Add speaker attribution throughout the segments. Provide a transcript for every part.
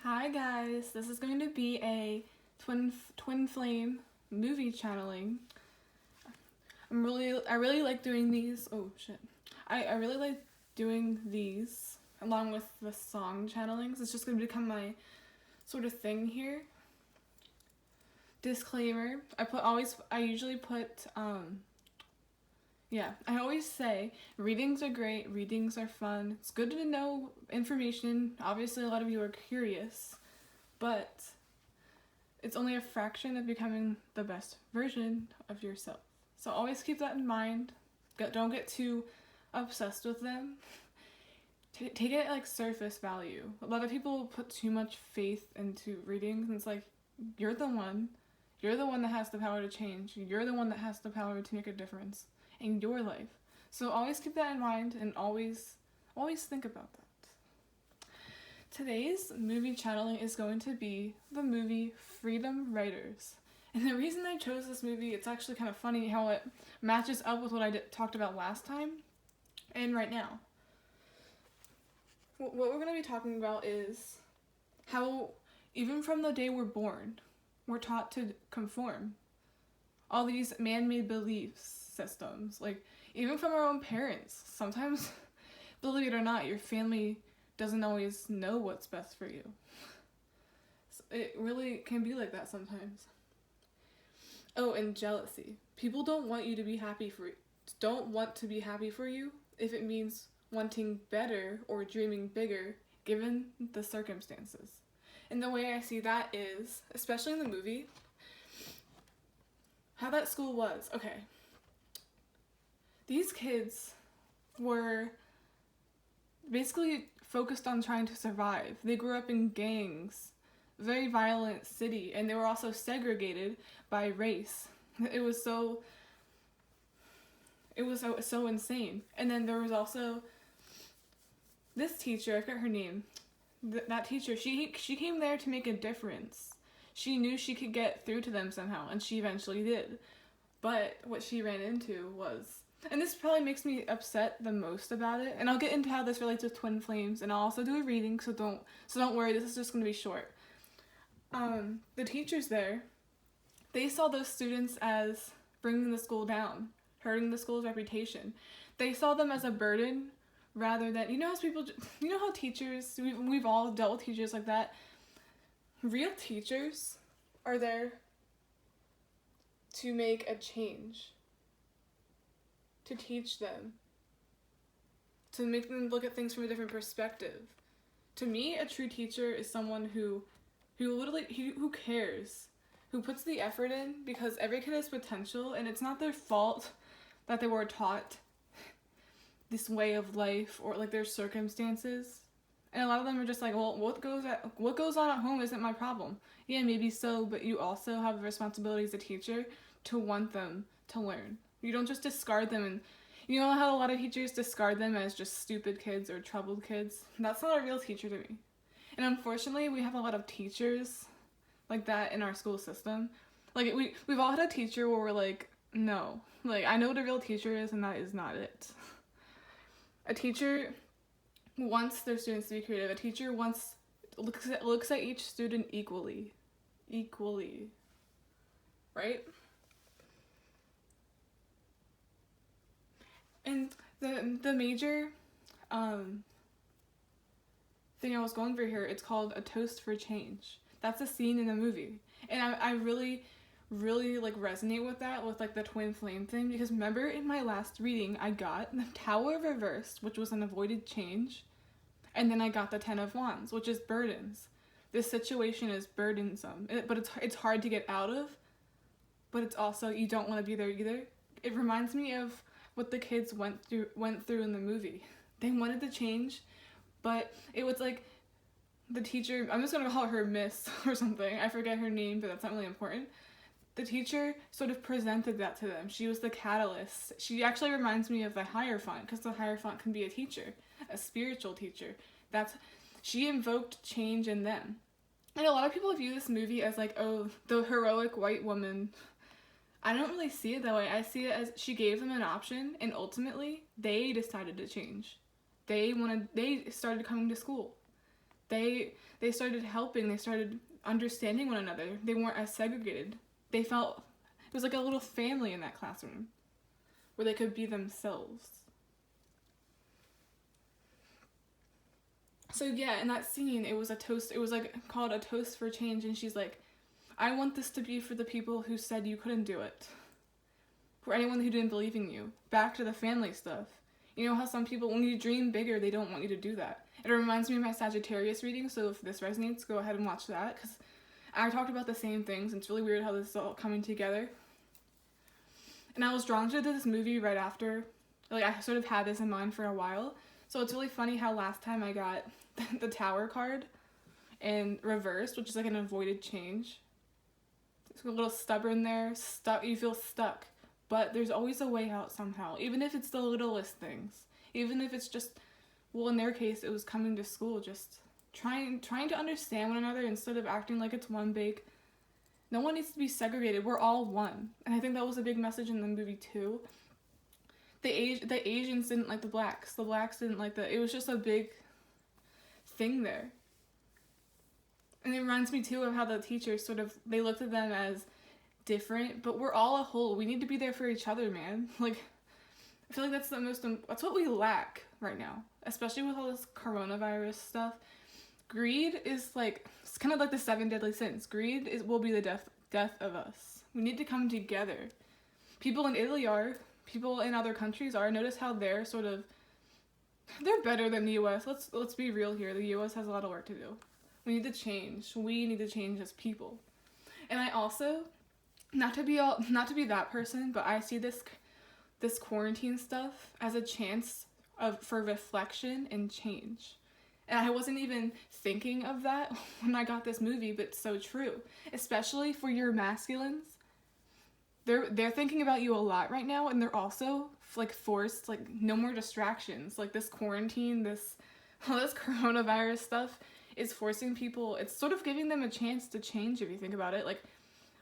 Speaker 1: Hi guys, this is going to be a twin flame movie channeling. I really like doing these. Oh shit. I really like doing these along with the song channelings. It's just going to become my sort of thing here. Disclaimer, I usually put I always say readings are great, readings are fun. It's good to know information. Obviously, a lot of you are curious, but it's only a fraction of becoming the best version of yourself. So always keep that in mind. Don't get too obsessed with them. Take it like surface value. A lot of people put too much faith into readings, and it's like, you're the one. You're the one that has the power to change. You're the one that has the power to make a difference in your life. So always keep that in mind and always think about that. Today's movie channeling is going to be the movie Freedom Writers. And the reason I chose this movie, it's actually kind of funny how it matches up with what I talked about last time and right now. What we're going to be talking about is how even from the day we're born, we're taught to conform. All these man-made belief systems, like even from our own parents. Sometimes, believe it or not, your family doesn't always know what's best for you. So it really can be like that sometimes. Oh, and jealousy. People don't want you to be happy don't want to be happy for you if it means wanting better or dreaming bigger given the circumstances. And the way I see that is, especially in the movie, how that school was. Okay. These kids were basically focused on trying to survive. They grew up in gangs, very violent city, and they were also segregated by race. It was so insane. And then there was also this teacher, I forget her name. That teacher, she came there to make a difference. She knew she could get through to them somehow, and she eventually did. But what she ran into was, and this probably makes me upset the most about it, and I'll get into how this relates with twin flames, and I'll also do a reading, so don't worry, this is just going to be short. The teachers there, they saw those students as bringing the school down, hurting the school's reputation. They saw them as a burden rather than, how teachers, we've all dealt with teachers like that. Real teachers are there to make a change, to teach them, to make them look at things from a different perspective. To me, a true teacher is someone who cares, who puts the effort in, because every kid has potential, and it's not their fault that they were taught this way of life or like their circumstances. And a lot of them are just like, well, what goes on at home isn't my problem. Yeah, maybe so, but you also have the responsibility as a teacher to want them to learn. You don't just discard them, and you know how a lot of teachers discard them as just stupid kids or troubled kids? That's not a real teacher to me. And unfortunately, we have a lot of teachers like that in our school system. Like, we've all had a teacher where we're like, no. Like, I know what a real teacher is, and that is not it. A teacher wants their students to be creative. A teacher looks at each student equally, right? And the major thing I was going for here, it's called A Toast for Change. That's a scene in the movie, and I really like resonate with that, with like the twin flame thing, because remember in my last reading I got the Tower Reversed, which was an avoided change, and then I got the Ten of Wands, which is burdens. This situation is burdensome, but it's hard to get out of, but it's also, you don't want to be there either. It reminds me of what the kids went through in the movie. They wanted to change, but it was like the teacher, I'm just gonna call her Miss or something, I forget her name, but that's not really important. The teacher sort of presented that to them. She was the catalyst. She actually reminds me of the Hierophant, because the Hierophant can be a teacher, a spiritual teacher. She invoked change in them. And a lot of people view this movie as like, oh, the heroic white woman. I don't really see it that way. I see it as she gave them an option, and ultimately they decided to change. They started coming to school. they started helping, they started understanding one another. They weren't as segregated. They felt it was like a little family in that classroom where they could be themselves. So yeah, in that scene, it was a toast. It was like called A Toast for Change, and she's like, I want this to be for the people who said you couldn't do it. For anyone who didn't believe in you. Back to the family stuff. You know how some people, when you dream bigger, they don't want you to do that. It reminds me of my Sagittarius reading, so if this resonates, go ahead and watch that, because I talked about the same things, and it's really weird how this is all coming together. And I was drawn to this movie right after. Like, I sort of had this in mind for a while. So it's really funny how last time I got the Tower card in reversed, which is like an avoided change. It's a little stubborn there. You feel stuck. But there's always a way out somehow. Even if it's the littlest things. Even if it's just, well, in their case, it was coming to school. Just trying to understand one another instead of acting like it's one big... No one needs to be segregated. We're all one. And I think that was a big message in the movie too. The Asians didn't like the blacks. The blacks didn't like it was just a big thing there. And it reminds me too of how the teachers they looked at them as different, but we're all a whole. We need to be there for each other, man. Like, I feel like that's that's what we lack right now, especially with all this coronavirus stuff. Greed is it's kind of like the 7 deadly sins. Greed will be the death of us. We need to come together. People in Italy are. People in other countries are. Notice how they're better than the U.S. Let's be real here. The U.S. has a lot of work to do. We need to change. We need to change as people. And I also, not to be that person, but I see this quarantine stuff as a chance for reflection and change. And I wasn't even thinking of that when I got this movie, but it's so true. Especially for your masculines. They're thinking about you a lot right now, and they're also forced, no more distractions. This quarantine, all this coronavirus stuff is forcing people. It's sort of giving them a chance to change if you think about it.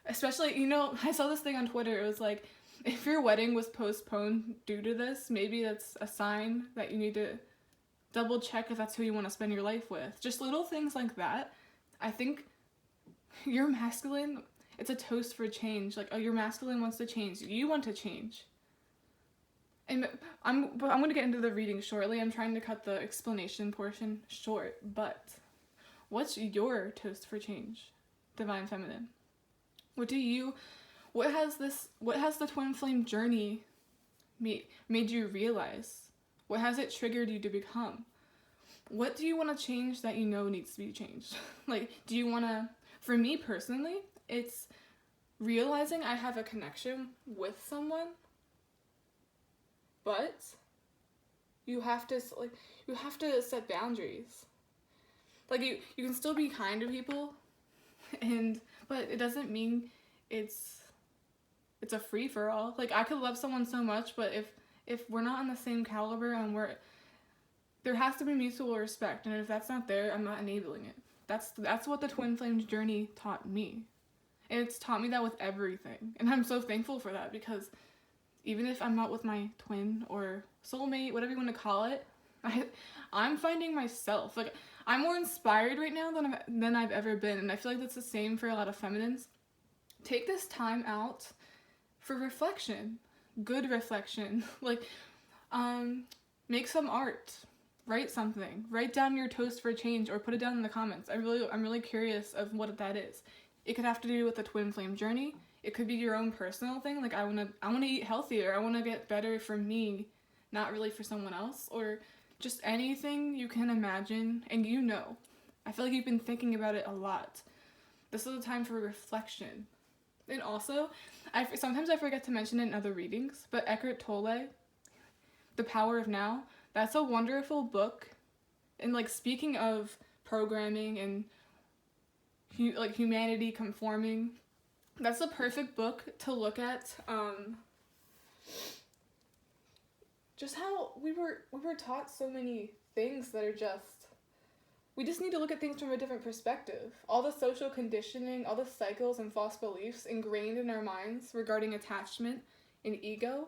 Speaker 1: Especially, I saw this thing on Twitter. It was like, if your wedding was postponed due to this, maybe that's a sign that you need to double check if that's who you want to spend your life with. Just little things like that. I think you're masculine. It's a toast for change. Your masculine wants to change. You want to change. And I'm going to get into the reading shortly. I'm trying to cut the explanation portion short. But what's your toast for change, Divine Feminine? What has the twin flame journey made you realize? What has it triggered you to become? What do you want to change that you know needs to be changed? Do you want to... For me personally, it's realizing I have a connection with someone, but you have to set boundaries. You can still be kind to people, but it doesn't mean it's a free for all. I could love someone so much, but if we're not on the same caliber and there has to be mutual respect, and if that's not there, I'm not enabling it. That's what the twin flames journey taught me. And it's taught me that with everything. And I'm so thankful for that, because even if I'm not with my twin or soulmate, whatever you want to call it, I'm finding myself. I'm more inspired right now than I've ever been. And I feel like that's the same for a lot of feminines. Take this time out for reflection. Good reflection. Make some art. Write something. Write down your toast for change, or put it down in the comments. I'm really curious of what that is. It could have to do with the twin flame journey. It could be your own personal thing. I want to eat healthier. I want to get better for me, not really for someone else, or just anything you can imagine. And I feel like you've been thinking about it a lot. This is a time for reflection. And also, sometimes I forget to mention it in other readings, but Eckhart Tolle, The Power of Now, that's a wonderful book. And speaking of programming and humanity conforming, that's the perfect book to look at. Just how we were taught so many things that are we just need to look at things from a different perspective. All the social conditioning, all the cycles and false beliefs ingrained in our minds regarding attachment and ego,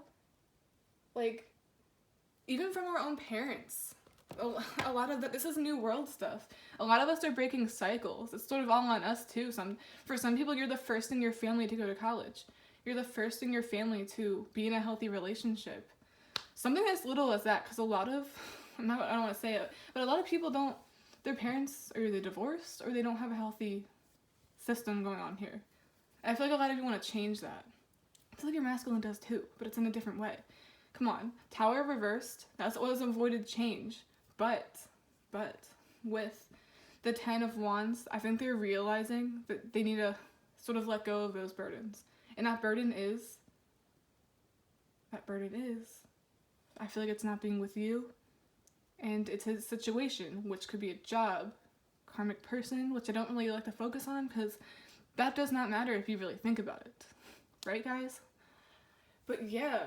Speaker 1: even from our own parents. a lot of that, this is new world stuff. A lot of us are breaking cycles. It's sort of all on us too. For some people, you're the first in your family to go to college. You're the first in your family to be in a healthy relationship. Something as little as that, because a lot of, I don't want to say it, but a lot of people don't, their parents are either divorced or they don't have a healthy system going on here. I feel like a lot of you want to change that. I feel like your masculine does too, but it's in a different way. Come on, Tower reversed, that's what was avoided change. But, with the 10 of Wands, I think they're realizing that they need to sort of let go of those burdens. And that burden is, I feel like it's not being with you, and it's a situation, which could be a job, karmic person, which I don't really like to focus on, because that does not matter if you really think about it. Right, guys? But yeah,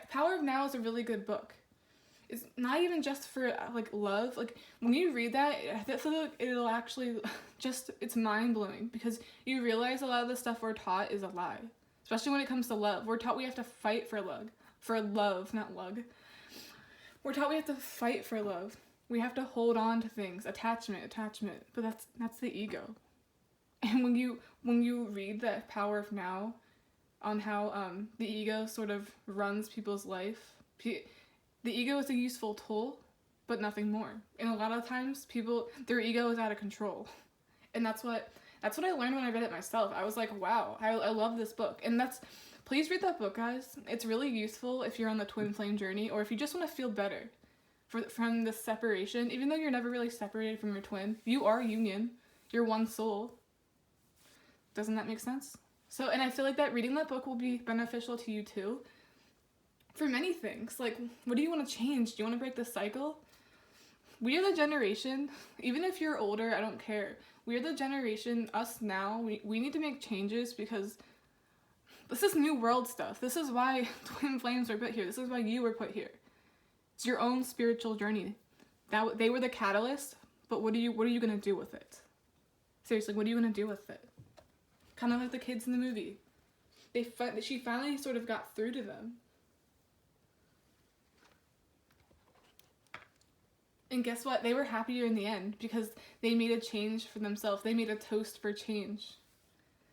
Speaker 1: Power of Now is a really good book. It's not even just for, like, love. Like, when you read that, I feel like it'll actually just, it's mind-blowing, because you realize a lot of the stuff we're taught is a lie. Especially when it comes to love. We're taught we have to fight for love, not lug. We're taught we have to fight for love. We have to hold on to things, attachment, but that's the ego. And when you read the Power of Now, on how the ego sort of runs people's life, the ego is a useful tool, but nothing more. And a lot of times, their ego is out of control. And that's what I learned when I read it myself. I was like, wow, I love this book. And please read that book, guys. It's really useful if you're on the twin flame journey, or if you just want to feel better from this separation. Even though you're never really separated from your twin, you are union. You're one soul. Doesn't that make sense? So, and I feel like that reading that book will be beneficial to you too. For many things. Like, what do you want to change? Do you want to break the cycle? We are the generation, even if you're older, I don't care. We are the generation, us now, we need to make changes, because this is new world stuff. This is why twin flames were put here. This is why you were put here. It's your own spiritual journey. They were the catalyst, but what are you going to do with it? Seriously, what are you going to do with it? Kind of like the kids in the movie. She finally sort of got through to them. And guess what? They were happier in the end, because they made a change for themselves. They made a toast for change.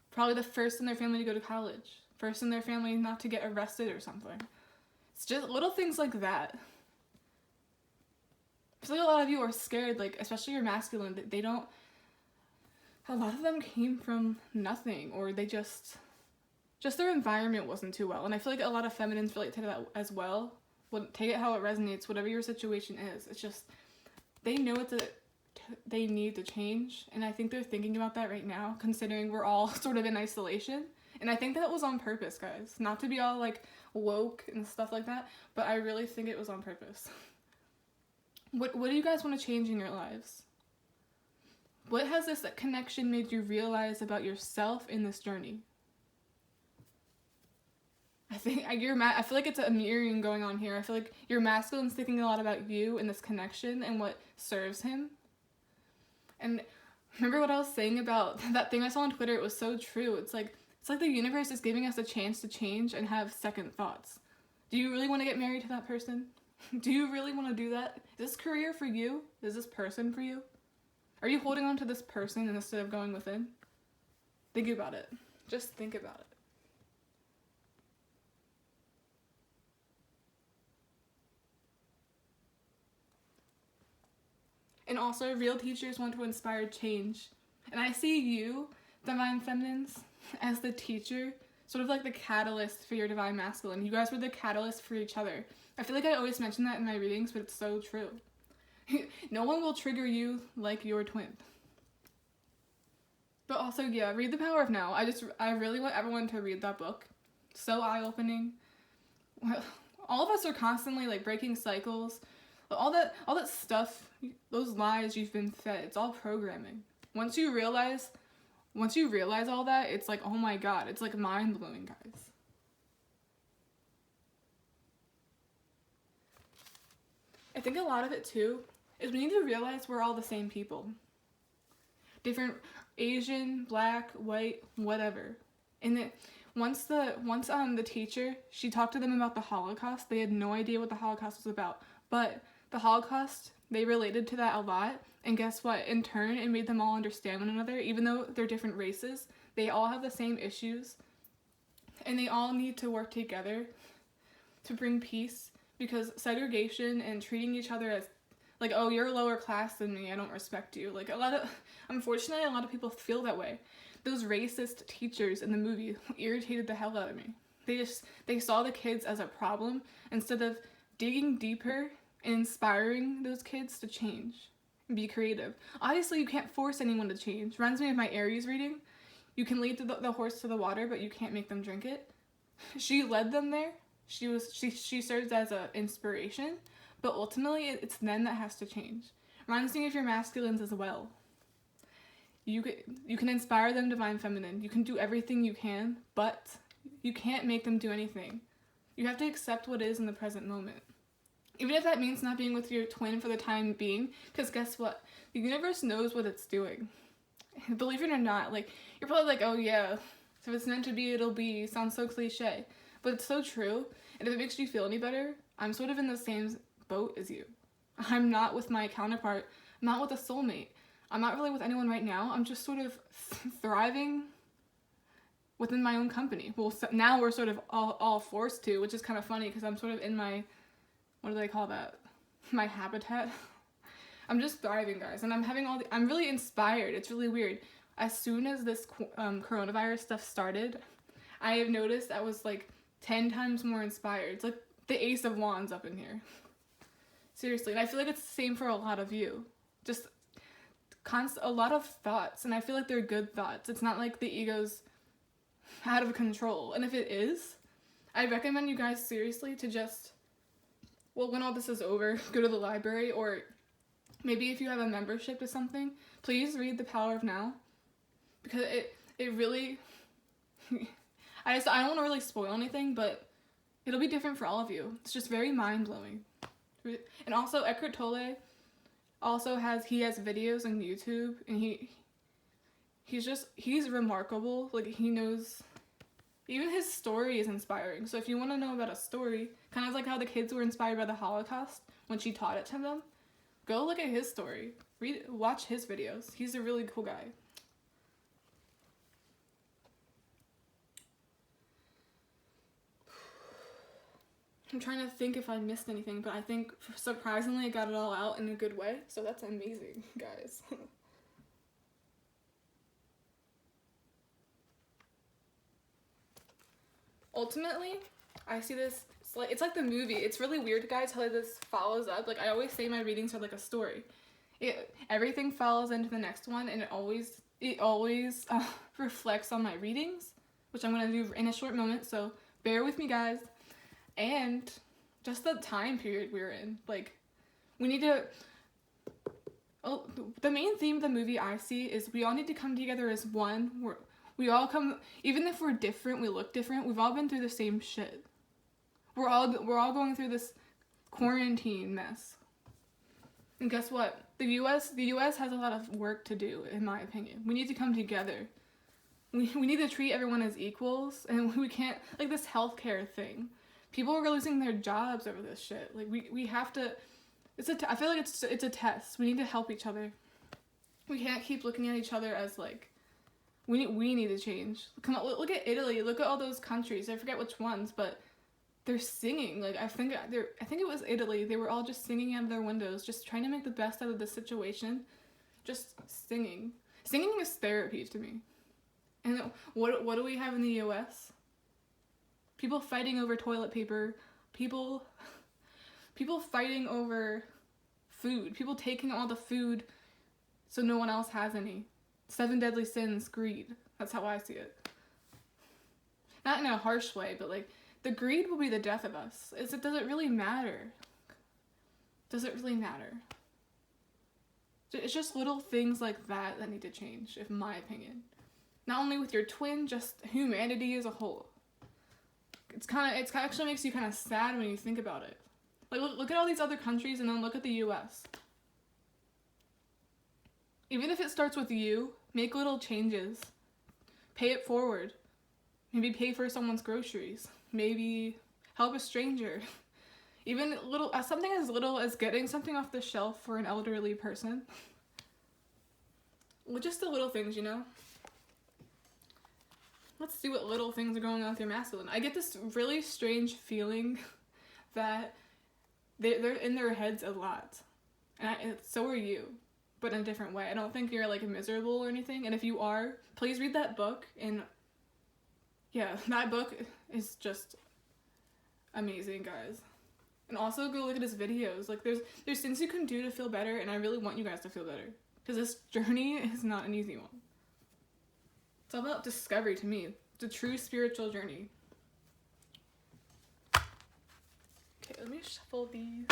Speaker 1: Probably the first in their family to go to college. First in their family not to get arrested or something. It's just little things like that. I feel like a lot of you are scared, like, especially your masculine, a lot of them came from nothing, or they just their environment wasn't too well. And I feel like a lot of feminines relate to that as well. Take it how it resonates, whatever your situation is. It's just, they know they need to change, and I think they're thinking about that right now, considering we're all sort of in isolation. And I think that was on purpose, guys. Not to be all, like, woke and stuff like that, but I really think it was on purpose. What do you guys want to change in your lives? What has this connection made you realize about yourself in this journey? I feel like it's a mirroring going on here. I feel like your masculine's thinking a lot about you and this connection and what serves him. And remember what I was saying about that thing I saw on Twitter? It was so true. It's like the universe is giving us a chance to change and have second thoughts. Do you really want to get married to that person? Do you really want to do that? Is this career for you? Is this person for you? Are you holding on to this person instead of going within? Think about it. Just think about it. And also, real teachers want to inspire change. And I see you, Divine Feminines, as the teacher, sort of like the catalyst for your Divine Masculine. You guys were the catalyst for each other. I feel like I always mention that in my readings, but it's so true. No one will trigger you like your twin. But also, yeah, read The Power of Now. I really want everyone to read that book. So eye-opening. All of us are constantly, like, breaking cycles. All that stuff, those lies you've been fed, it's all programming. Once you realize all that, it's like, oh my god, it's like mind-blowing, guys. I think a lot of it too is we need to realize we're all the same people. Different Asian, black, white, whatever. And that once the teacher, she talked to them about the Holocaust, they had no idea what the Holocaust was about. But the Holocaust, they related to that a lot. And guess what? In turn, it made them all understand one another. Even though they're different races, they all have the same issues. And they all need to work together to bring peace. Because segregation and treating each other as, like, oh, you're lower class than me, I don't respect you. Like, unfortunately, a lot of people feel that way. Those racist teachers in the movie irritated the hell out of me. They saw the kids as a problem instead of digging deeper and inspiring those kids to change and be creative. Obviously, you can't force anyone to change. Reminds me of my Aries reading. You can lead the horse to the water, but you can't make them drink it. She led them there. She serves as an inspiration, but ultimately it's them that has to change. Reminds me of your masculines as well. You can inspire them to find feminine. You can do everything you can, but you can't make them do anything. You have to accept what is in the present moment. Even if that means not being with your twin for the time being, because guess what? The universe knows what it's doing. Believe it or not, like, you're probably like, oh yeah, so if it's meant to be, it'll be. Sounds so cliche. But it's so true. And if it makes you feel any better, I'm sort of in the same boat as you. I'm not with my counterpart. I'm not with a soulmate. I'm not really with anyone right now. I'm just sort of thriving within my own company. Well, so now we're sort of all forced to, which is kind of funny because I'm sort of in my, what do they call that? My habitat. I'm just thriving, guys, and I'm really inspired. It's really weird. As soon as this coronavirus stuff started, I have noticed I was like 10 times more inspired. It's like the Ace of Wands up in here. Seriously, and I feel like it's the same for a lot of you. Just a lot of thoughts, and I feel like they're good thoughts. It's not like the ego's out of control. And if it is, I recommend you guys seriously to just, well, when all this is over, go to the library, or maybe if you have a membership to something, please read The Power of Now, because it really, I don't want to really spoil anything, but it'll be different for all of you. It's just very mind-blowing. And also, Eckhart Tolle also has videos on YouTube, and he's remarkable. Like, he knows, even his story is inspiring. So if you want to know about a story, kind of like how the kids were inspired by the Holocaust when she taught it to them, go look at his story. Watch his videos. He's a really cool guy. I'm trying to think if I missed anything, but I think surprisingly I got it all out in a good way, so that's amazing, guys. Ultimately, I see this, it's like the movie. It's really weird, guys, how this follows up. Like, I always say my readings are like a story. Everything follows into the next one, and it always reflects on my readings, which I'm going to do in a short moment, so bear with me, guys. And just the time period we're in. Like, we need to, the main theme of the movie I see is we all need to come together as one. We all come, even if we're different, we look different, we've all been through the same shit. We're all going through this quarantine mess. And guess what? The US has a lot of work to do, in my opinion. We need to come together. We need to treat everyone as equals, and we can't, like, this healthcare thing. People are losing their jobs over this shit. Like, we have to, I feel like it's a test. We need to help each other. We can't keep looking at each other as, like, we need to change. Come on, look at Italy. Look at all those countries. I forget which ones, but they're singing. Like, I think it was Italy. They were all just singing out of their windows, just trying to make the best out of the situation. Just singing. Singing is therapy to me. And what do we have in the US? People fighting over toilet paper, people fighting over food, people taking all the food so no one else has any. 7 deadly sins, greed. That's how I see it. Not in a harsh way, but like, the greed will be the death of us. Does it really matter? Does it really matter? It's just little things like that need to change, in my opinion. Not only with your twin, just humanity as a whole. It actually makes you kind of sad when you think about it. Like, look at all these other countries and then look at the US. Even if it starts with you, make little changes. Pay it forward. Maybe pay for someone's groceries. Maybe help a stranger. Even something as little as getting something off the shelf for an elderly person. Well, just the little things, you know? Let's see what little things are going on with your masculine. I get this really strange feeling that they're in their heads a lot. And so are you, but in a different way. I don't think you're like miserable or anything. And if you are, please read that book. And yeah, that book is just amazing, guys. And also go look at his videos. Like there's things you can do to feel better, and I really want you guys to feel better. Because this journey is not an easy one. It's all about discovery to me. It's a true spiritual journey. Okay, let me shuffle these.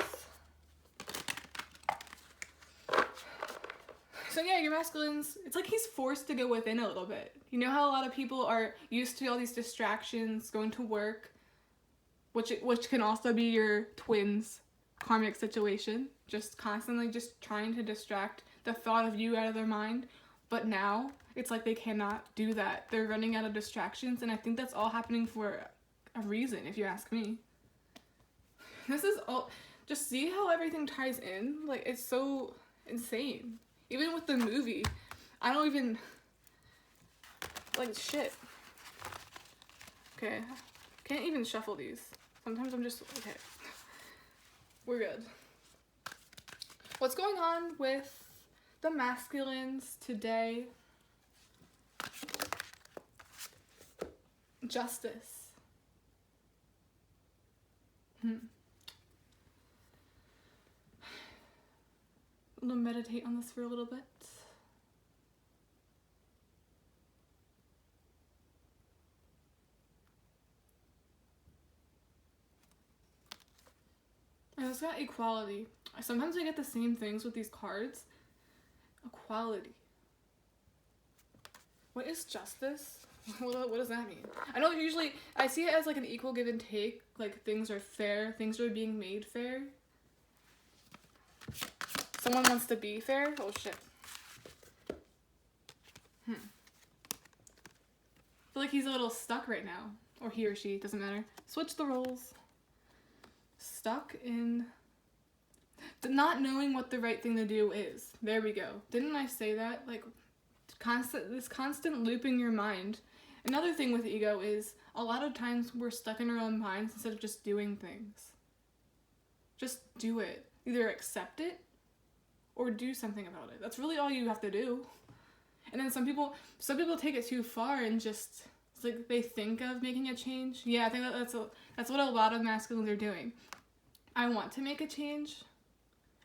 Speaker 1: So yeah, your masculines, it's like he's forced to go within a little bit. You know how a lot of people are used to all these distractions, going to work, which can also be your twins' karmic situation, just constantly just trying to distract the thought of you out of their mind. But now it's like they cannot do that. They're running out of distractions, and I think that's all happening for a reason, if you ask me. This is all, just see how everything ties in. Like, it's so insane. Even with the movie, I don't even, like, shit. Okay, can't even shuffle these. Sometimes I'm just, okay. We're good. What's going on with the masculines today? Justice. I'm gonna meditate on this for a little bit. And it's got equality. Sometimes I get the same things with these cards. Equality. What is justice? What does that mean? I know usually I see it as like an equal give and take. Like things are fair. Things are being made fair. Someone wants to be fair? Oh shit. I feel like he's a little stuck right now. Or he or she, doesn't matter. Switch the roles. Stuck in not knowing what the right thing to do is. There we go. Didn't I say that? Like, this constant loop in your mind. Another thing with ego is a lot of times we're stuck in our own minds instead of just doing things. Just do it. Either accept it or do something about it. That's really all you have to do. And then some people take it too far and just, it's like they think of making a change. Yeah, I think that's what a lot of masculines are doing. I want to make a change.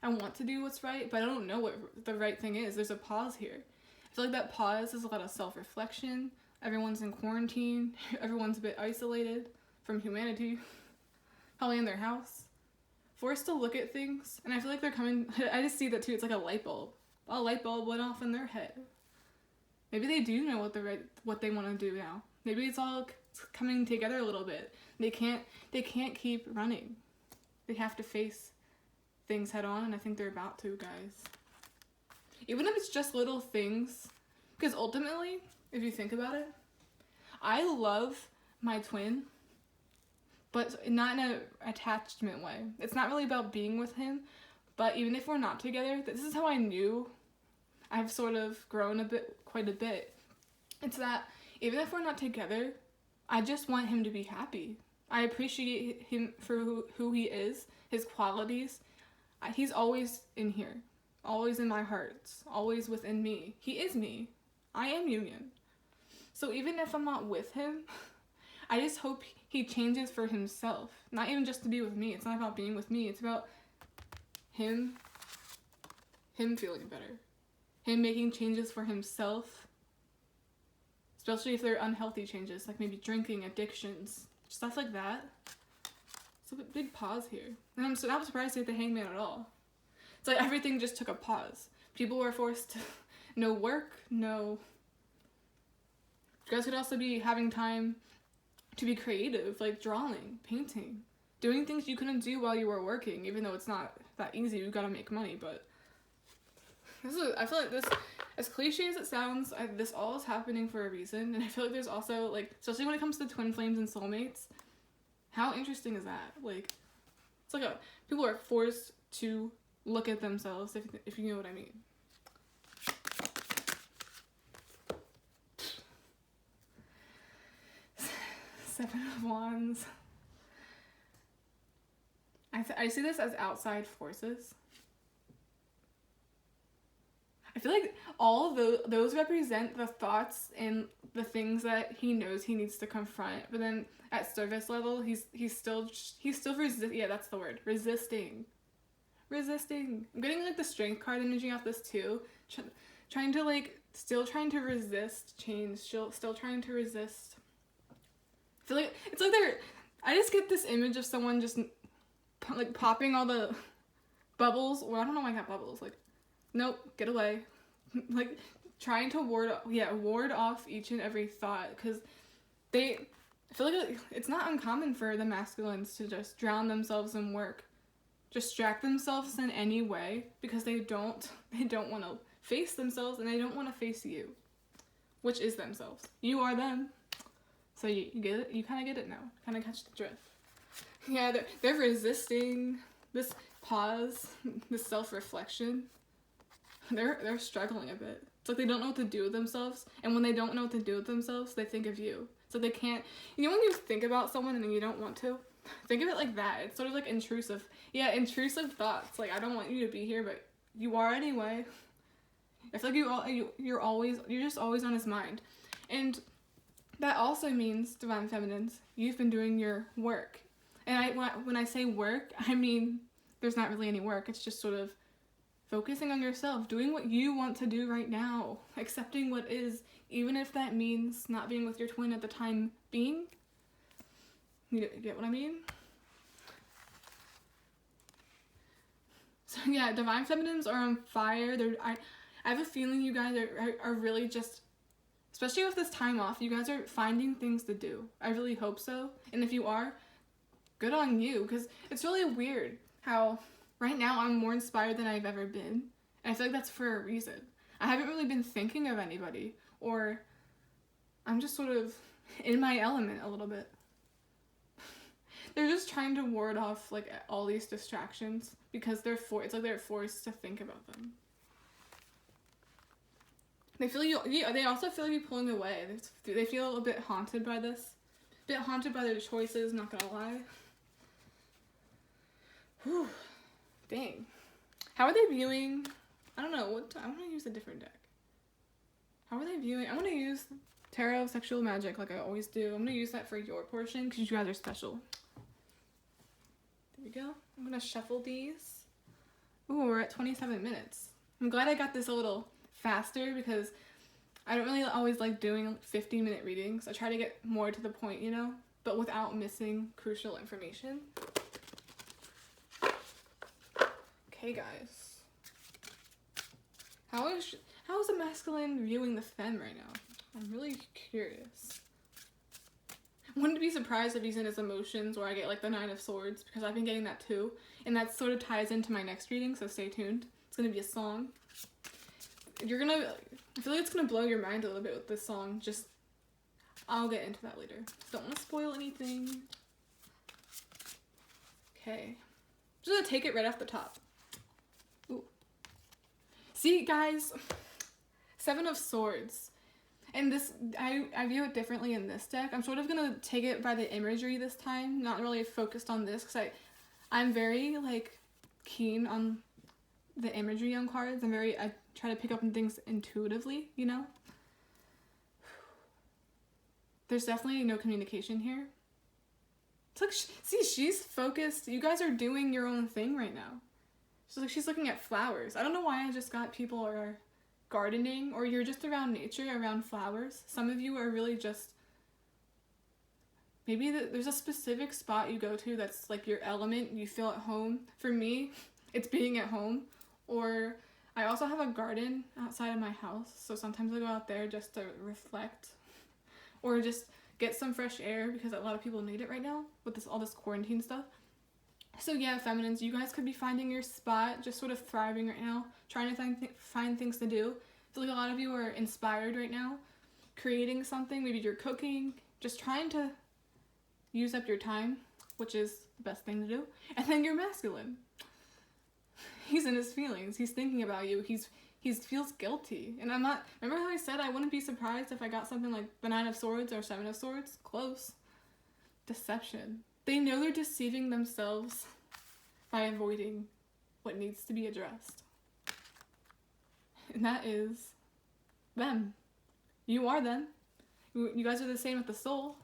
Speaker 1: I want to do what's right, but I don't know what the right thing is. There's a pause here. I feel like that pause is a lot of self-reflection. Everyone's in quarantine. Everyone's a bit isolated from humanity. Probably in their house. Forced to look at things. And I feel like they're coming... I just see that too. It's like a light bulb. A light bulb went off in their head. Maybe they do know what they want to do now. Maybe it's all coming together a little bit. They can't keep running. They have to face things head on, and I think they're about to, guys. Even if it's just little things, because ultimately, if you think about it, I love my twin, but not in an attachment way. It's not really about being with him, but even if we're not together, this is how I knew I've sort of grown quite a bit. It's that even if we're not together, I just want him to be happy. I appreciate him for who he is, his qualities. He's always in here, always in my hearts, always within me. He is me. I am Union. So even if I'm not with him, I just hope he changes for himself. Not even just to be with me. It's not about being with me. It's about him feeling better. Him making changes for himself. Especially if they're unhealthy changes, like maybe drinking, addictions, stuff like that. It's a big pause here. And I'm not surprised to hit the hangman at all. It's like everything just took a pause. People were forced to no work, no... You guys could also be having time to be creative, like drawing, painting, doing things you couldn't do while you were working, even though it's not that easy. You gotta make money, but I feel like this, as cliche as it sounds, this all is happening for a reason. And I feel like there's also, like, especially when it comes to twin flames and soulmates, how interesting is that? Like, It's like people are forced to look at themselves, if you know what I mean. Seven of Wands. I see this as outside forces. I feel like all of those represent the thoughts and the things that he knows he needs to confront, but then at surface level, he's still yeah, that's the word, resisting. I'm getting like the Strength card energy off this too, trying to like still trying to resist change, still trying to resist. I feel like it's like I just get this image of someone just like popping all the bubbles. Well, I don't know why I got bubbles. Like, nope, get away. Like trying to ward off each and every thought, because I feel like it's not uncommon for the masculines to just drown themselves in work, distract themselves in any way, because they don't want to face themselves, and they don't want to face you, which is themselves. You are them. So you get it? You kind of get it now. Kind of catch the drift. Yeah, they're resisting this pause, this self-reflection. They're struggling a bit. It's like they don't know what to do with themselves, and when they don't know what to do with themselves, they think of you. So they can't, you know when you think about someone and then you don't want to? Think of it like that. It's sort of like intrusive. Yeah, intrusive thoughts. Like, I don't want you to be here, but you are anyway. I feel like you're just always on his mind. And that also means, Divine Feminines, you've been doing your work. And when I say work, I mean there's not really any work. It's just sort of focusing on yourself, doing what you want to do right now, accepting what is, even if that means not being with your twin at the time being. You get what I mean? So yeah, Divine Feminines are on fire. I have a feeling you guys are really just, especially with this time off, you guys are finding things to do. I really hope so. And if you are, good on you, because it's really weird how right now I'm more inspired than I've ever been. And I feel like that's for a reason. I haven't really been thinking of anybody, or I'm just sort of in my element a little bit. They're just trying to ward off like all these distractions because it's like they're forced to think about them. They feel you. Yeah, they also feel you pulling away. They feel a bit haunted by this, a bit haunted by their choices. Not gonna lie. Whew. Dang. How are they viewing? I don't know. I'm gonna use a different deck. How are they viewing? I'm gonna use Tarot Sexual Magic like I always do. I'm gonna use that for your portion because you guys are special. There we go. I'm gonna shuffle these. Ooh, we're at 27 minutes. I'm glad I got this a little faster because I don't really always like doing 15-minute readings. I try to get more to the point, you know, but without missing crucial information. Okay, guys. How is the masculine viewing the femme right now? I'm really curious. I wouldn't be surprised if he's in his emotions or I get like the 9 of Swords, because I've been getting that too. And that sort of ties into my next reading, so stay tuned. It's gonna be a song. I feel like it's gonna blow your mind a little bit with this song. I'll get into that later. Don't want to spoil anything. Okay. Just gonna take it right off the top. Ooh. See, guys? 7 of Swords. And this, I view it differently in this deck. I'm sort of going to take it by the imagery this time, not really focused on this, because I'm very, like, keen on the imagery on cards. I try to pick up on things intuitively, you know? There's definitely no communication here. It's like, see, she's focused. You guys are doing your own thing right now. She's looking at flowers. I don't know why I just got people are gardening, or you're just around nature, around flowers. Some of you are really just, maybe there's a specific spot you go to that's like your element, you feel at home. For me, it's being at home. Or I also have a garden outside of my house, so sometimes I go out there just to reflect or just get some fresh air, because a lot of people need it right now with all this quarantine stuff. So yeah, feminines, you guys could be finding your spot, just sort of thriving right now, trying to find things to do. I feel like a lot of you are inspired right now, creating something. Maybe you're cooking, just trying to use up your time. which is the best thing to do. And then you're masculine. He's in his feelings. He's thinking about you. He feels guilty. And I'm not, remember how I said I wouldn't be surprised if I got something like the 9 of Swords or 7 of Swords? Close. Deception. They know they're deceiving themselves by avoiding what needs to be addressed. And that is them. You are them. You guys are the same with the soul.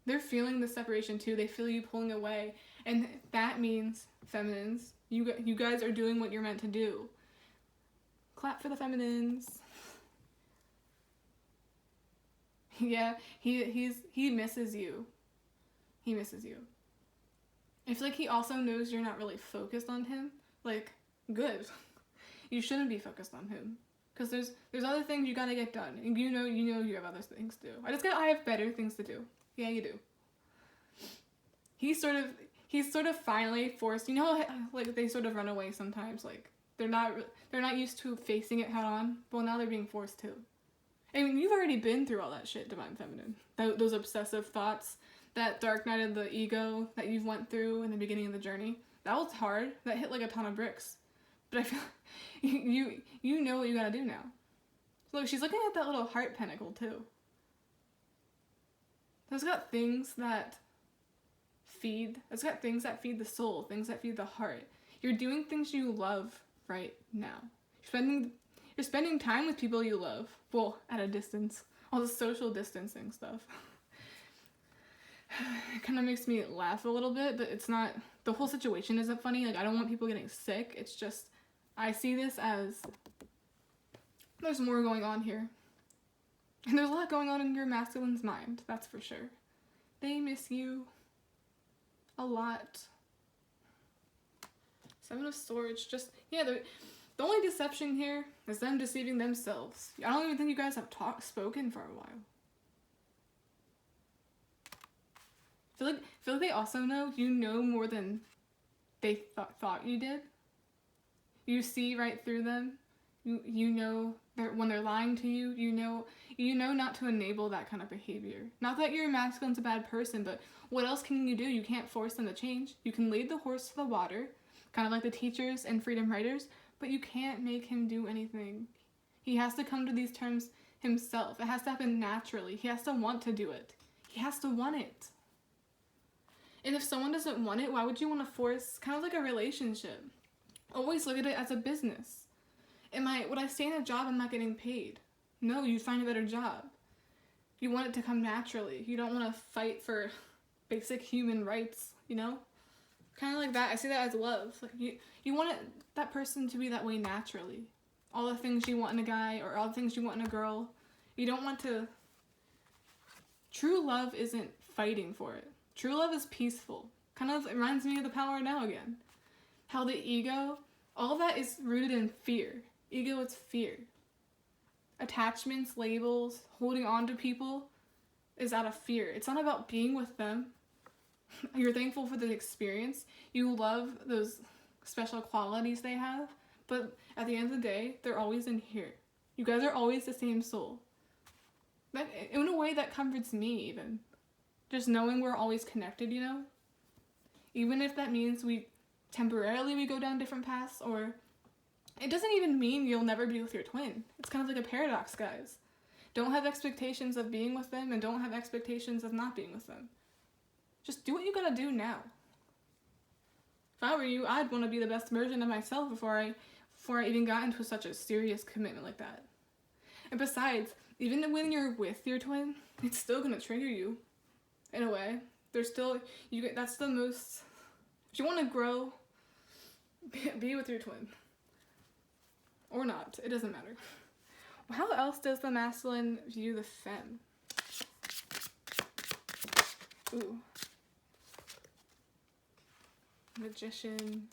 Speaker 1: They're feeling the separation too. They feel you pulling away. And that means, feminines, you guys are doing what you're meant to do. Clap for the feminines. Yeah, he misses you. He misses you. I feel like he also knows you're not really focused on him. Like, good. You shouldn't be focused on him. Because there's other things you gotta get done. And you know you have other things to do. I have better things to do. Yeah, you do. He's sort of finally forced, you know, like they sort of run away sometimes, like they're not used to facing it head on. Well, now they're being forced to. I mean, you've already been through all that shit, Divine Feminine. Those obsessive thoughts, that dark night of the ego that you've went through in the beginning of the journey. That was hard. That hit like a ton of bricks. But I feel you know what you gotta do now. Look, she's looking at that little heart pentacle too. It's got things that feed the soul, things that feed the heart. You're doing things you love right now. You're spending time with people you love. Well, at a distance. All the social distancing stuff. It kind of makes me laugh a little bit, but it's not, the whole situation isn't funny. Like, I don't want people getting sick. It's just, I see this as, there's more going on here. And there's a lot going on in your masculine's mind, that's for sure. They miss you a lot. 7 of Swords, just, yeah, the only deception here is them deceiving themselves. I don't even think you guys have spoken for a while. I feel like they also know you know more than they thought you did. You see right through them. You know when they're lying to you. You know not to enable that kind of behavior. Not that your masculine's a bad person, but what else can you do? You can't force them to change. You can lead the horse to the water, kind of like the teachers and freedom writers, but you can't make him do anything. He has to come to these terms himself. It has to happen naturally. He has to want to do it. He has to want it. And if someone doesn't want it, why would you want to force, kind of like a relationship? Always look at it as a business. Would I stay in a job I'm not getting paid? No, you find a better job. You want it to come naturally. You don't want to fight for basic human rights, you know? Kind of like that. I see that as love. Like you want that person to be that way naturally. All the things you want in a guy or all the things you want in a girl. You don't want to... True love isn't fighting for it. True love is peaceful. Kind of reminds me of the Power Now again. How the ego, all that is rooted in fear. Ego is fear. Attachments, labels, holding on to people is out of fear. It's not about being with them. You're thankful for the experience. You love those special qualities they have. But at the end of the day, they're always in here. You guys are always the same soul. That, in a way, that comforts me even. Just knowing we're always connected, you know? Even if that means we go down different paths, or it doesn't even mean you'll never be with your twin. It's kind of like a paradox, guys. Don't have expectations of being with them, and don't have expectations of not being with them. Just do what you gotta do now. If I were you, I'd want to be the best version of myself before I even got into such a serious commitment like that. And besides, even when you're with your twin, it's still gonna trigger you. In a way, that's the most, if you want to grow, be with your twin. Or not, it doesn't matter. How else does the masculine view the femme? Ooh. Magician.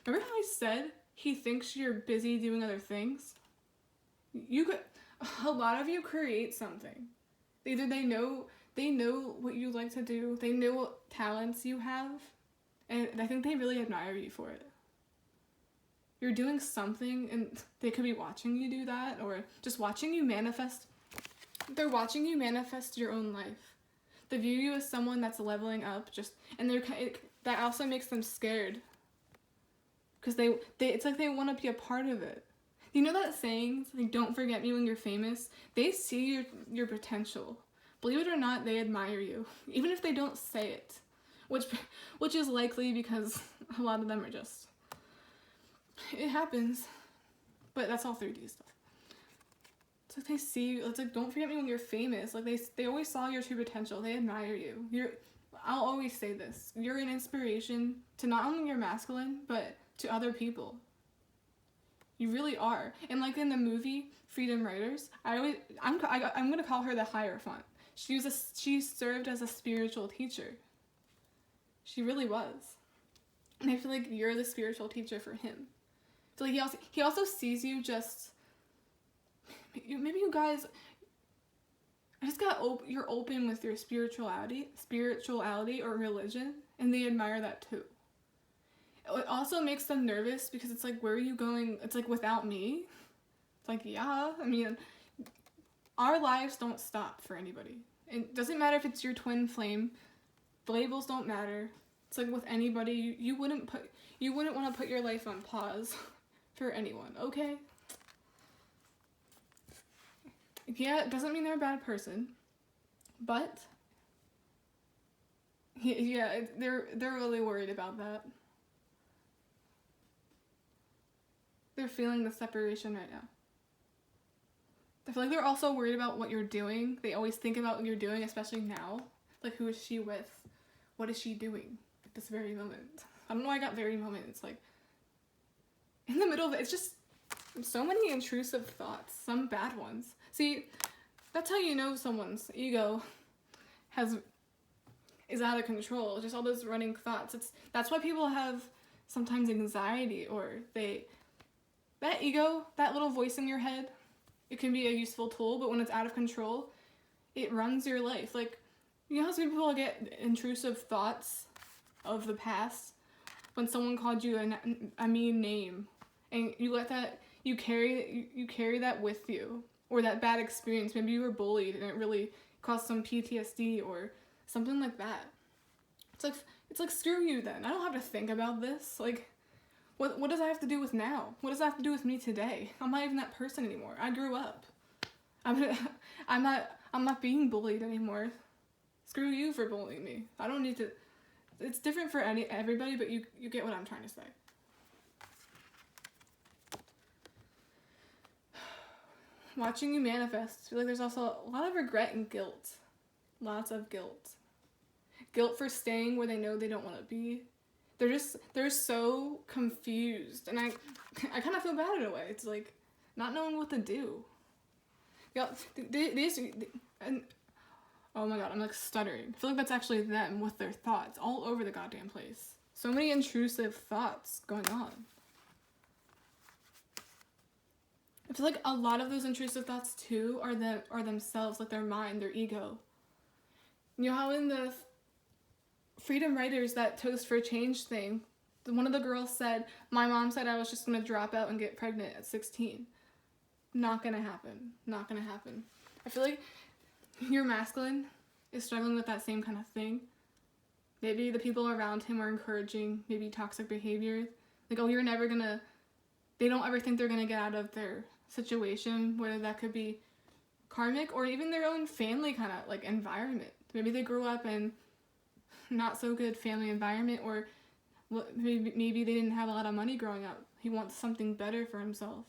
Speaker 1: Remember how I said he thinks you're busy doing other things? A lot of you create something. Either they know what you like to do, they know what talents you have, and I think they really admire you for it. You're doing something, and they could be watching you do that, or just watching you manifest. They're watching you manifest your own life. They view you as someone that's leveling up, and that also makes them scared. Because it's like they want to be a part of it. You know that saying, it's like, don't forget me when you're famous? They see your potential. Believe it or not, they admire you. Even if they don't say it. Which is likely because a lot of them are just... It happens. But that's all 3D stuff. It's like they see you. It's like, don't forget me when you're famous. Like, they always saw your true potential. They admire you. I'll always say this. You're an inspiration to not only your masculine, but to other people. You really are. And like in the movie Freedom Writers, I'm gonna call her the Hierophant. She served as a spiritual teacher. She really was. And I feel like you're the spiritual teacher for him. So like he also sees you just... Maybe you guys... You're open with your spirituality or religion, and they admire that too. It also makes them nervous because it's like, where are you going? It's like, without me? It's like, yeah, I mean, our lives don't stop for anybody. It doesn't matter if it's your twin flame. The labels don't matter. It's like with anybody, you wouldn't want to put your life on pause for anyone, okay? Yeah, it doesn't mean they're a bad person, but yeah, they're really worried about that. They're feeling the separation right now. I feel like they're also worried about what you're doing. They always think about what you're doing, especially now. Like, who is she with? What is she doing at this very moment? I don't know why I got very moment. It's like, in the middle of it, it's just so many intrusive thoughts. Some bad ones. See, that's how you know someone's ego is out of control. Just all those running thoughts. That's why people have sometimes anxiety, or that ego, that little voice in your head, it can be a useful tool, but when it's out of control, it runs your life. Like, you know how some people get intrusive thoughts of the past when someone called you a mean name, and you carry that with you, or that bad experience. Maybe you were bullied and it really caused some PTSD or something like that. It's like screw you then. I don't have to think about this. Like, what does that have to do with now? What does that have to do with me today? I'm not even that person anymore. I grew up. I'm not being bullied anymore. Screw you for bullying me. I don't need to. It's different for everybody, but you get what I'm trying to say. Watching you manifest, I feel like there's also a lot of regret and guilt. Lots of guilt. Guilt for staying where they know they don't want to be. They're so confused, and I kind of feel bad in a way. It's like not knowing what to do. And oh my god, I'm like stuttering. I feel like that's actually them with their thoughts all over the goddamn place. So many intrusive thoughts going on. I feel like a lot of those intrusive thoughts too are themselves, like their mind, their ego. You know how in the Freedom Writers, that Toast for Change thing, one of the girls said, my mom said I was just going to drop out and get pregnant at 16. Not going to happen. Not going to happen. I feel like your masculine is struggling with that same kind of thing. Maybe the people around him are encouraging maybe toxic behavior. Like, oh, you're never going to... They don't ever think they're going to get out of their situation, whether that could be karmic or even their own family kind of, like, environment. Maybe they grew up in not so good family environment, or maybe they didn't have a lot of money growing up. He wants something better for himself.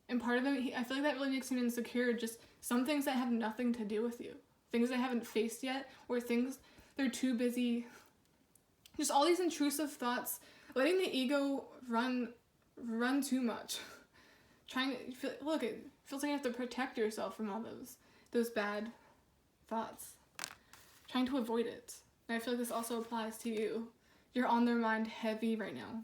Speaker 1: And part of him, I feel like that really makes him insecure. Just some things that have nothing to do with you. Things they haven't faced yet, or things they're too busy. Just all these intrusive thoughts, letting the ego run too much. It feels like you have to protect yourself from all those bad thoughts. Trying to avoid it. And I feel like this also applies to you. You're on their mind heavy right now.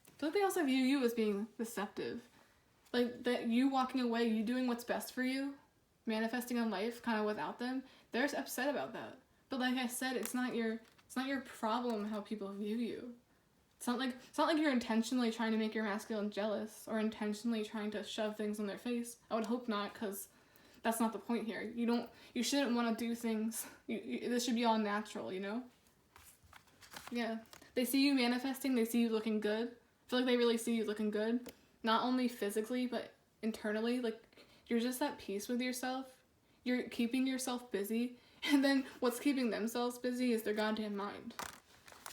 Speaker 1: I feel like they also view you as being deceptive. Like, that you walking away, you doing what's best for you, manifesting in life kind of without them, they're upset about that. But like I said, it's not your problem how people view you. It's not like you're intentionally trying to make your masculine jealous or intentionally trying to shove things in their face. I would hope not, because that's not the point here. You shouldn't want to do things. This should be all natural, you know? Yeah. They see you manifesting, they see you looking good. I feel like they really see you looking good. Not only physically, but internally. Like, you're just at peace with yourself. You're keeping yourself busy. And then what's keeping themselves busy is their goddamn mind.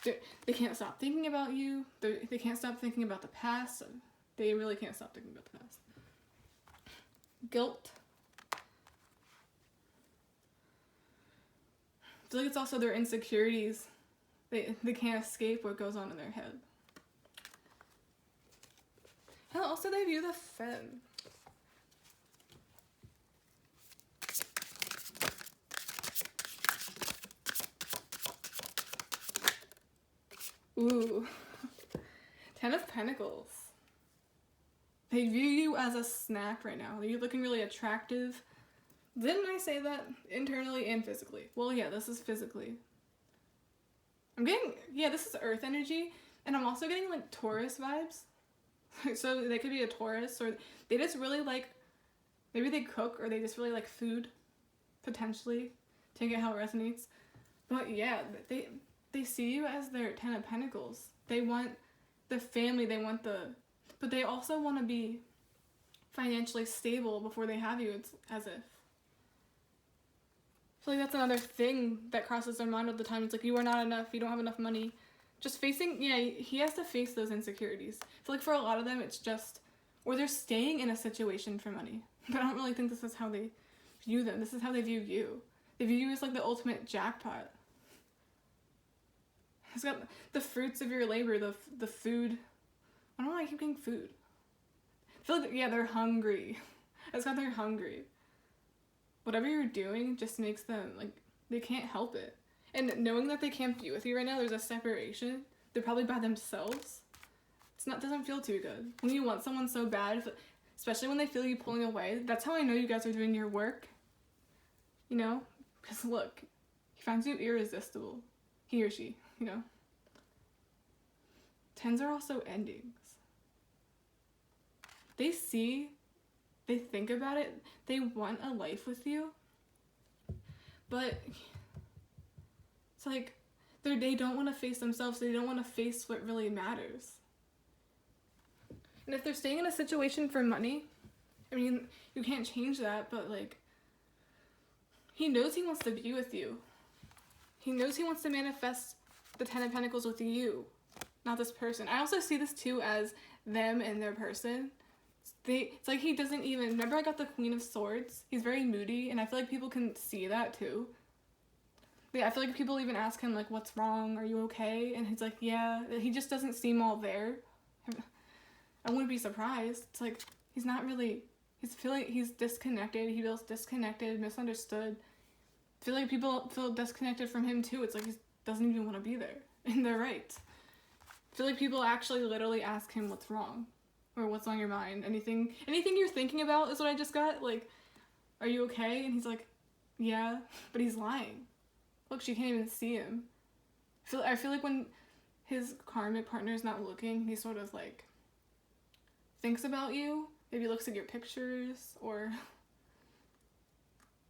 Speaker 1: They can't stop thinking about you. They can't stop thinking about the past. They really can't stop thinking about the past. Guilt. I feel like it's also their insecurities. They can't escape what goes on in their head. And also they view the femme. Ooh. 10 of Pentacles. They view you as a snack right now. You're looking really attractive. Didn't I say that? Internally and physically. Well, yeah, this is physically. I'm getting, yeah, this is earth energy. And I'm also getting like Taurus vibes. So they could be a Taurus, or they just really like, maybe they cook, or they just really like food. Potentially. Take it how it resonates. But yeah, they see you as their 10 of Pentacles. They want the family, but they also want to be financially stable before they have you. It's as if. I feel like that's another thing that crosses their mind all the time. It's like, you are not enough, you don't have enough money. Just facing, yeah, he has to face those insecurities. I feel like for a lot of them, it's just, or they're staying in a situation for money. But I don't really think this is how they view them. This is how they view you. They view you as like the ultimate jackpot. It's got the fruits of your labor, the food. I don't know why I keep getting food. I feel like, yeah, they're hungry. It's got they're hungry. Whatever you're doing just makes them, like, they can't help it. And knowing that they can't be with you right now, there's a separation. They're probably by themselves. Doesn't feel too good. When you want someone so bad, especially when they feel you pulling away, that's how I know you guys are doing your work. You know? Because look, he finds you irresistible. He or she, you know? 10s are also endings. They think about it, they want a life with you, but it's like they don't want to face themselves, they don't want to face what really matters. And if they're staying in a situation for money, I mean, you can't change that, but like, he knows he wants to be with you. He knows he wants to manifest the 10 of Pentacles with you, not this person. I also see this too as them and their person. It's like he doesn't even, remember I got the Queen of Swords? He's very moody, and I feel like people can see that too. Yeah, I feel like people even ask him, like, what's wrong? Are you okay? And he's like, yeah. He just doesn't seem all there. I wouldn't be surprised. It's like, he's not really, he's disconnected. He feels disconnected, misunderstood. I feel like people feel disconnected from him too. It's like he doesn't even want to be there. And they're right. I feel like people actually literally ask him what's wrong. Or what's on your mind. Anything you're thinking about is what I just got. Like, are you okay? And he's like, yeah. But he's lying. Look, she can't even see him. I feel like when his karmic partner is not looking, he sort of like thinks about you. Maybe looks at your pictures, or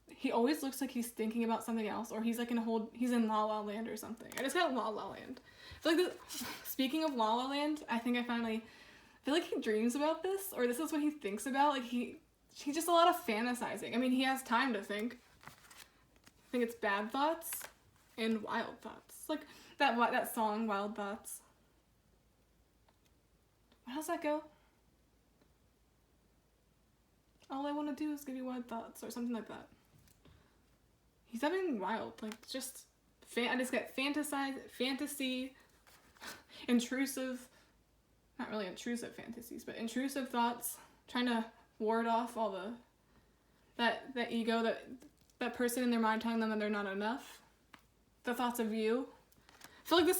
Speaker 1: he always looks like he's thinking about something else, or he's like he's in La La Land or something. I just got La La Land. I feel like speaking of La La Land, I feel like he dreams about this, or this is what he thinks about. Like he's just a lot of fantasizing. I mean, he has time to think. I think it's bad thoughts and wild thoughts. Like that song, Wild Thoughts. How does that go? All I want to do is give you wild thoughts, or something like that. He's having wild, like, just, I just get fantasy, intrusive, not really intrusive fantasies, but intrusive thoughts, trying to ward off all that ego, that person in their mind telling them that they're not enough, the thoughts of you. I feel like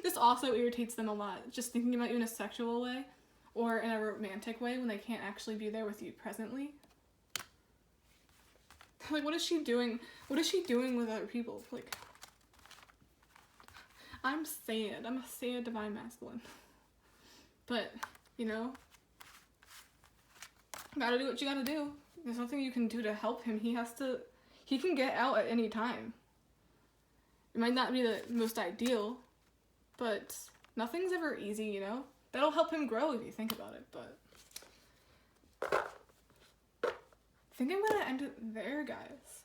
Speaker 1: this also irritates them a lot, just thinking about you in a sexual way, or in a romantic way when they can't actually be there with you presently. Like, what is she doing? What is she doing with other people? Like, I'm sad. I'm a sad divine masculine. But, you know, gotta do what you gotta do. there's nothing you can do to help him. He can get out at any time. It might not be the most ideal, but nothing's ever easy, you know? That'll help him grow if you think about it, but I think I'm gonna end it there, guys.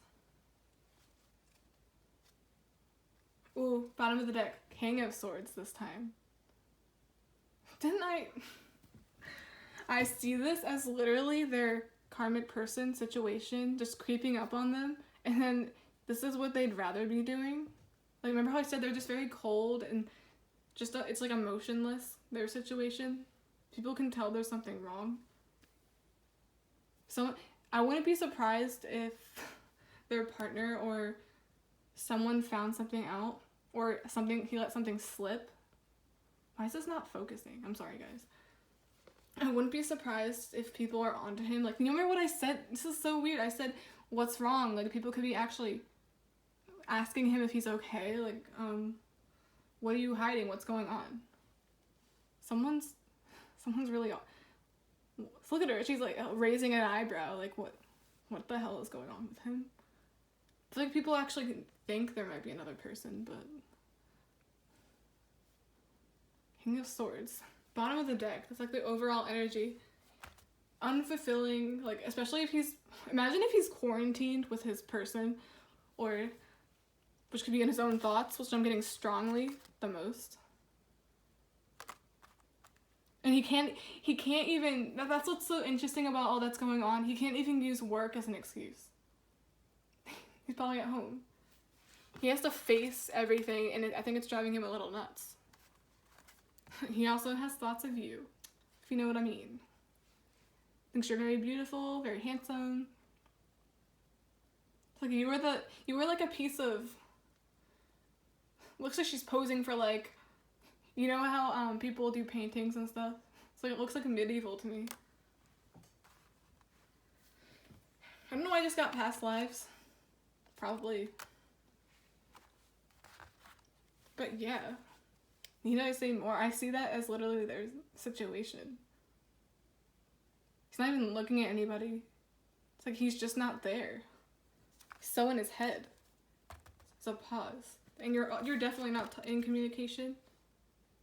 Speaker 1: Ooh, bottom of the deck. King of Swords this time. Didn't I see this as literally their karmic person situation just creeping up on them, and then this is what they'd rather be doing. Like, remember how I said they're just very cold and just, it's like emotionless, their situation? People can tell there's something wrong. So, I wouldn't be surprised if their partner or someone found something out, or he let something slip. Why is this not focusing? I'm sorry, guys. I wouldn't be surprised if people are onto him. Like, you remember what I said? This is so weird. I said, what's wrong? Like, people could be actually asking him if he's okay. Like, what are you hiding? What's going on? Someone's really... Look at her. She's, like, raising an eyebrow. Like, what the hell is going on with him? I feel like people actually think there might be another person, but... King of Swords. Bottom of the deck. That's like the overall energy. Unfulfilling, like, especially if imagine if he's quarantined with his person, or, which could be in his own thoughts, which I'm getting strongly the most. And he can't even, that's what's so interesting about all that's going on. He can't even use work as an excuse. He's probably at home. He has to face everything, and I think it's driving him a little nuts. He also has thoughts of you, if you know what I mean. Thinks you're very beautiful, very handsome. It's like you were like a piece of, looks like she's posing for, like, you know how people do paintings and stuff? It's like, it looks like medieval to me. I don't know why I just got past lives. Probably. But yeah. Need I say more? I see that as literally their situation. He's not even looking at anybody. It's like he's just not there. He's so in his head. It's a pause. And you're definitely not in communication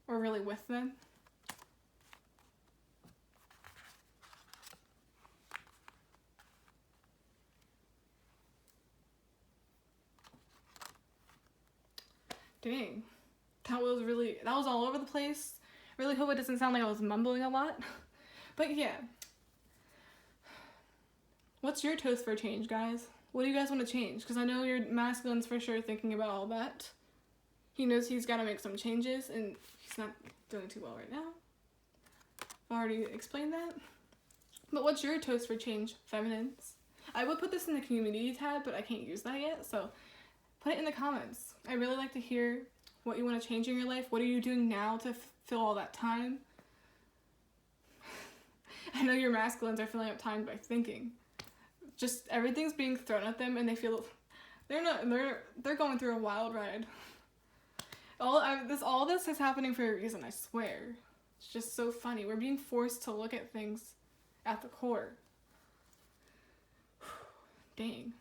Speaker 1: or really with them. Dang. That was all over the place. Really hope it doesn't sound like I was mumbling a lot. But yeah. What's your toast for change, guys? What do you guys want to change? Because I know your masculine's for sure thinking about all that. He knows he's got to make some changes, and he's not doing too well right now. I've already explained that. But what's your toast for change, feminines? I would put this in the community tab, but I can't use that yet, so put it in the comments. I really like to hear what you want to change in your life. What are you doing now to fill all that time? I know your masculines are filling up time by thinking. Just everything's being thrown at them, and they feel they're going through a wild ride. All this is happening for a reason, I swear. It's just so funny. We're being forced to look at things at the core. Dang.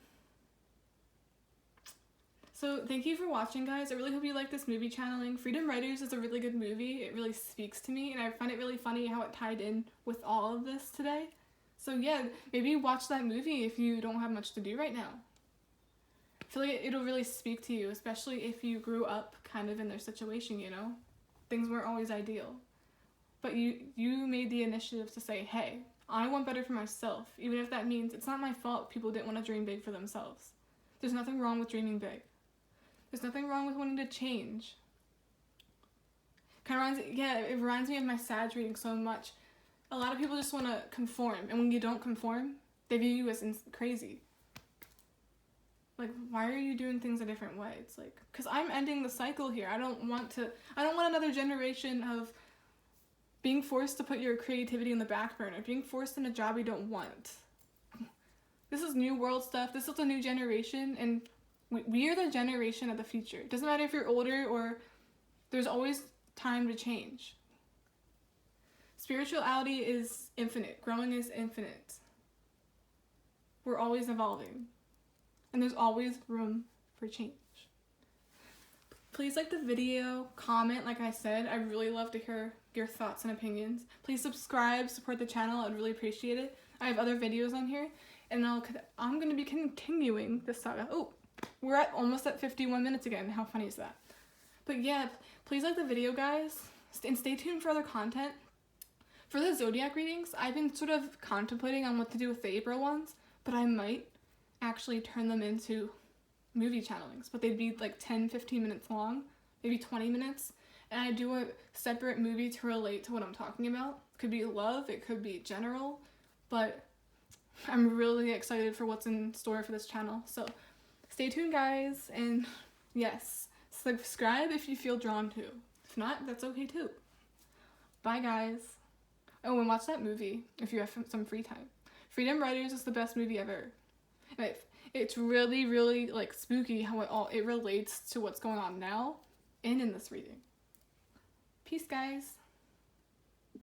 Speaker 1: So thank you for watching, guys. I really hope you like this movie channeling. Freedom Writers is a really good movie. It really speaks to me, and I find it really funny how it tied in with all of this today. So yeah, maybe watch that movie if you don't have much to do right now. I feel like it'll really speak to you, especially if you grew up kind of in their situation, you know? Things weren't always ideal. But you made the initiative to say, hey, I want better for myself, even if that means it's not my fault people didn't want to dream big for themselves. There's nothing wrong with dreaming big. There's nothing wrong with wanting to change. It reminds me of my Sag reading so much. A lot of people just want to conform, and when you don't conform, they view you as crazy. Like, why are you doing things a different way? It's like, because I'm ending the cycle here. I don't want another generation of being forced to put your creativity in the back burner, being forced in a job you don't want. This is new world stuff. This is a new generation, and we are the generation of the future. It doesn't matter if you're older or there's always time to change. Spirituality is infinite. Growing is infinite. We're always evolving. And there's always room for change. Please like the video, comment, like I said. I really love to hear your thoughts and opinions. Please subscribe, support the channel. I'd really appreciate it. I have other videos on here, and I'm going to be continuing this saga. Oh, we're almost at 51 minutes again. How funny is that? But yeah, please like the video, guys, and stay tuned for other content. For the Zodiac readings, I've been sort of contemplating on what to do with the April ones, but I might actually turn them into movie channelings, but they'd be like 10-15 minutes long, maybe 20 minutes, and I do a separate movie to relate to what I'm talking about. It could be love, it could be general, but I'm really excited for what's in store for this channel. So stay tuned, guys, and yes, subscribe if you feel drawn to. If not, that's okay too. Bye, guys. Oh, and watch that movie if you have some free time. Freedom Writers is the best movie ever. And it's really, really like spooky how it relates to what's going on now and in this reading. Peace, guys.